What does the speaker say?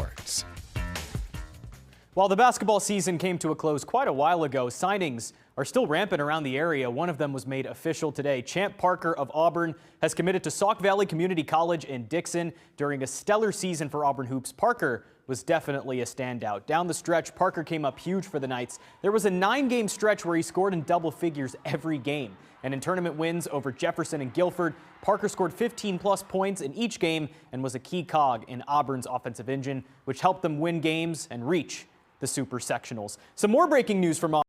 sports. While the basketball season came to a close quite a while ago, signings are still rampant around the area. One of them was made official today. Champ Parker of Auburn has committed to Sauk Valley Community College in Dixon. During a stellar season for Auburn hoops, Parker was definitely a standout. Down the stretch, Parker came up huge for the Knights. There was a 9-game stretch where he scored in double figures every game. And in tournament wins over Jefferson and Guilford, Parker scored 15-plus points in each game and was a key cog in Auburn's offensive engine, which helped them win games and reach the Super Sectionals. Some more breaking news from Auburn.